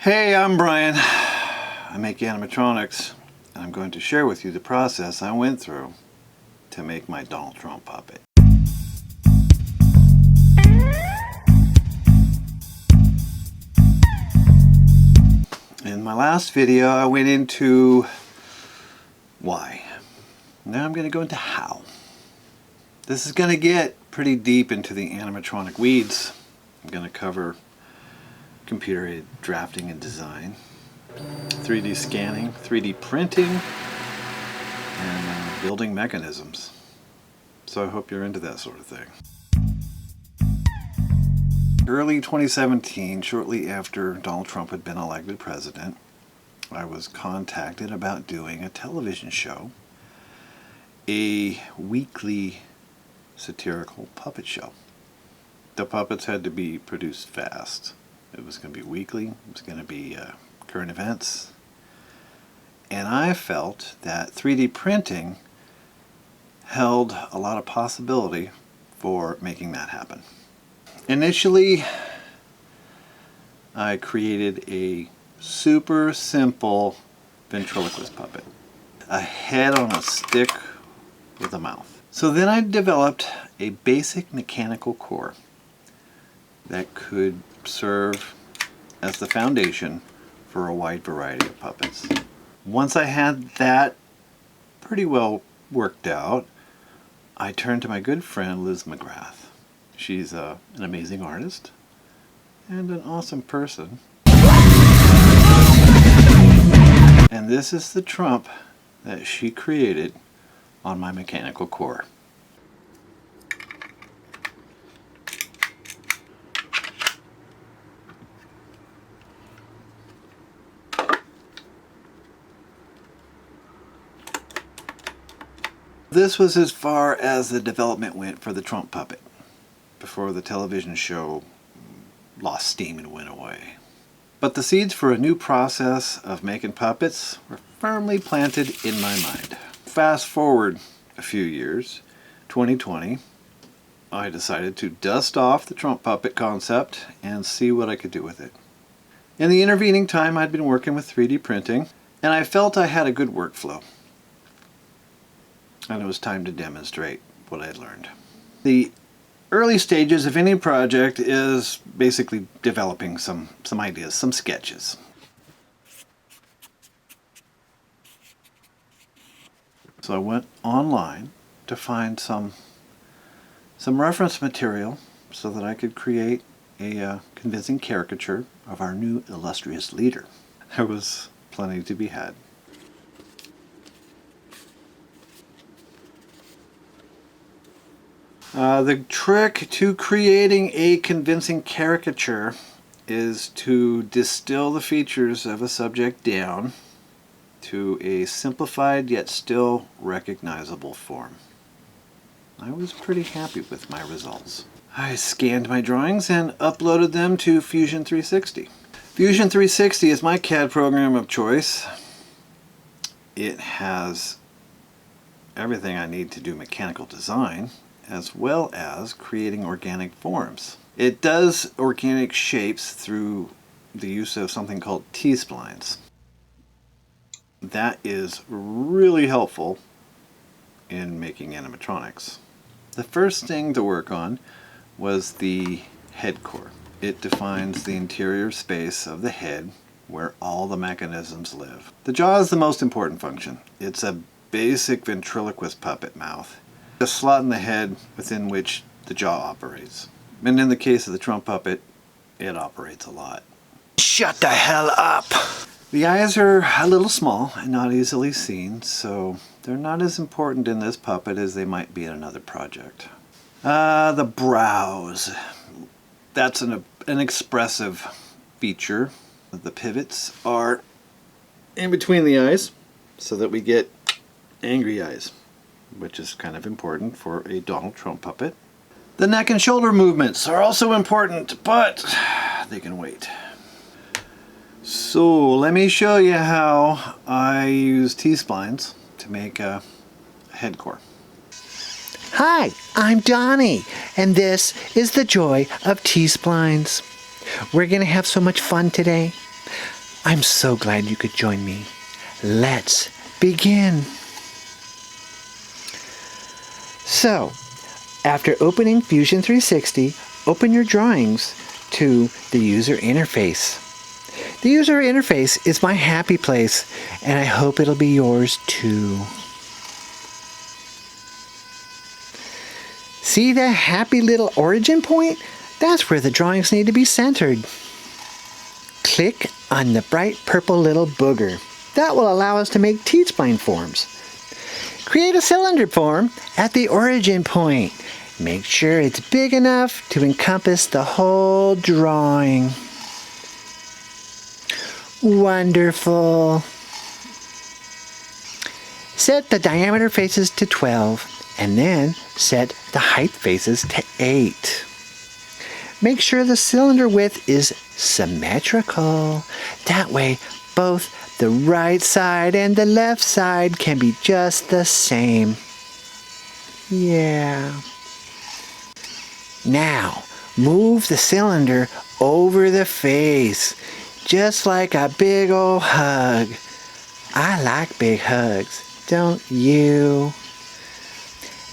Hey, I'm Brian. I make animatronics, and I'm going to share with you the process I went through to make my Donald Trump puppet. In my last video, I went into why. Now I'm going to go into how. This is going to get pretty deep into the animatronic weeds. I'm going to cover computer-aided drafting and design, 3D scanning, 3D printing, and building mechanisms. So I hope you're into that sort of thing. Early 2017, shortly after Donald Trump had been elected president, I was contacted about doing a television show, a weekly satirical puppet show. The puppets had to be produced fast. It was going to be weekly, it was going to be current events, and I felt that 3D printing held a lot of possibility for making that happen. Initially, I created a super simple ventriloquist puppet, a head on a stick with a mouth. So then I developed a basic mechanical core that could serve as the foundation for a wide variety of puppets. Once I had that pretty well worked out, I turned to my good friend Liz McGrath. She's an amazing artist and an awesome person. And this is the Trump that she created on my mechanical core. This was as far as the development went for the Trump puppet, before the television show lost steam and went away. But the seeds for a new process of making puppets were firmly planted in my mind. Fast forward a few years, 2020, I decided to dust off the Trump puppet concept and see what I could do with it. In the intervening time, I'd been working with 3D printing, and I felt I had a good workflow. And it was time to demonstrate what I'd learned. The early stages of any project is basically developing some ideas, some sketches. So I went online to find some reference material so that I could create a convincing caricature of our new illustrious leader. There was plenty to be had. The trick to creating a convincing caricature is to distill the features of a subject down to a simplified yet still recognizable form. I was pretty happy with my results. I scanned my drawings and uploaded them to Fusion 360. Fusion 360 is my CAD program of choice. It has everything I need to do mechanical design, as well as creating organic forms. It does organic shapes through the use of something called T-splines. That is really helpful in making animatronics. The first thing to work on was the head core. It defines the interior space of the head where all the mechanisms live. The jaw is the most important function. It's a basic ventriloquist puppet mouth, a slot in the head within which the jaw operates. And in the case of the Trump puppet, it operates a lot. Shut the hell up! The eyes are a little small and not easily seen, so they're not as important in this puppet as they might be in another project. The brows. That's an expressive feature. The pivots are in between the eyes so that we get angry eyes, which is kind of important for a Donald Trump puppet. The neck and shoulder movements are also important, but they can wait. So let me show you how I use T-splines to make a head core. Hi, I'm Donnie, and this is the joy of T-splines. We're going to have so much fun today. I'm so glad you could join me. Let's begin. So, after opening Fusion 360, open your drawings to the user interface. The user interface is my happy place, and I hope it'll be yours too. See that happy little origin point? That's where the drawings need to be centered. Click on the bright purple little booger. That will allow us to make T-spline forms. Create a cylinder form at the origin point. Make sure it's big enough to encompass the whole drawing. Wonderful. Set the diameter faces to 12 and then set the height faces to 8. Make sure the cylinder width is symmetrical. That way, both the right side and the left side can be just the same. Yeah. Now, move the cylinder over the face, just like a big old hug. I like big hugs, don't you?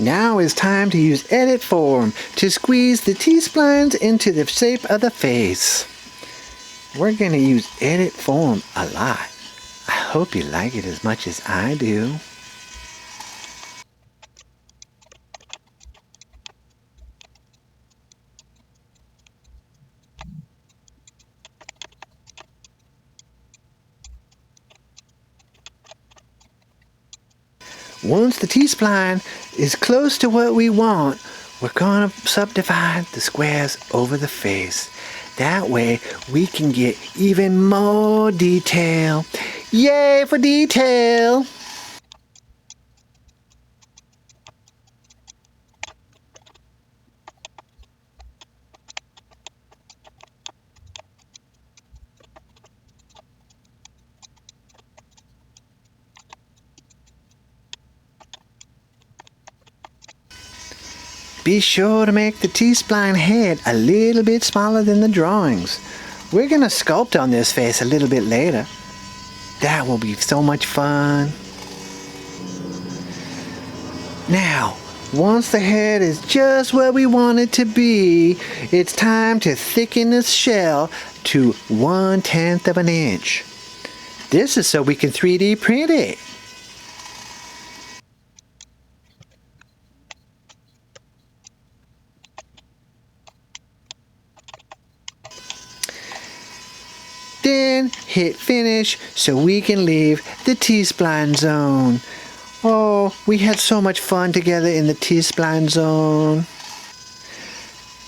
Now is time to use edit form to squeeze the T-splines into the shape of the face. We're going to use edit form a lot. I hope you like it as much as I do. Once the T-spline is close to what we want, we're going to subdivide the squares over the face. That way we can get even more detail. Yay for detail! Be sure to make the T-spline head a little bit smaller than the drawings. We're going to sculpt on this face a little bit later. That will be so much fun. Now, once the head is just what we want it to be, it's time to thicken the shell to 1/10 of an inch. This is so we can 3D print it. Then hit finish so we can leave the T-spline zone. Oh, we had so much fun together in the T-spline zone.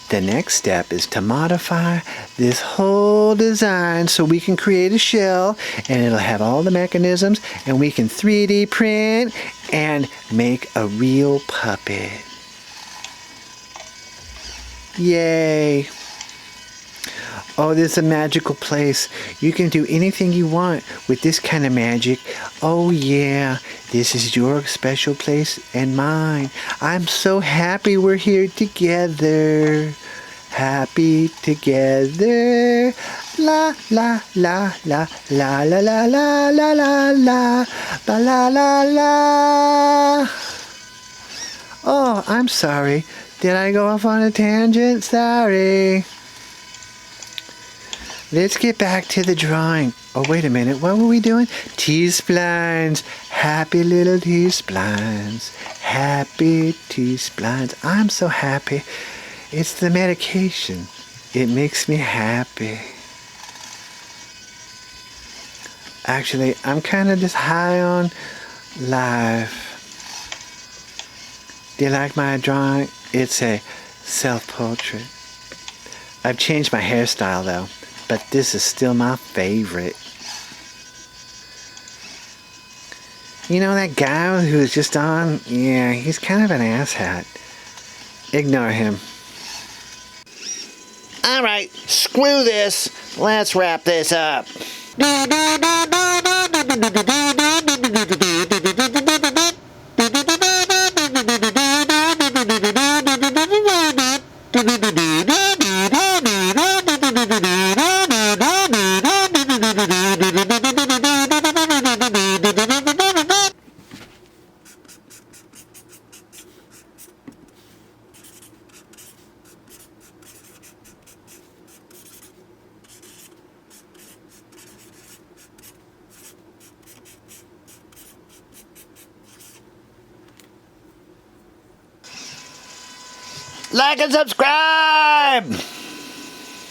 The next step is to modify this whole design so we can create a shell and it'll have all the mechanisms and we can 3D print and make a real puppet. Yay! Oh, this is a magical place. You can do anything you want with this kind of magic. Oh yeah, this is your special place and mine. I'm so happy we're here together. Happy together. La la la la la la la la la la la la la la. Oh, I'm sorry. Did I go off on a tangent? Sorry. Let's get back to the drawing. Oh, wait a minute. What were we doing? T-splines. Happy little T-splines. Happy T-splines. I'm so happy. It's the medication. It makes me happy. Actually, I'm kind of just high on life. Do you like my drawing? It's a self-portrait. I've changed my hairstyle though. But this is still my favorite. You know that guy who was just on? Yeah, he's kind of an asshat. Ignore him. Alright, screw this. Let's wrap this up. Like and subscribe!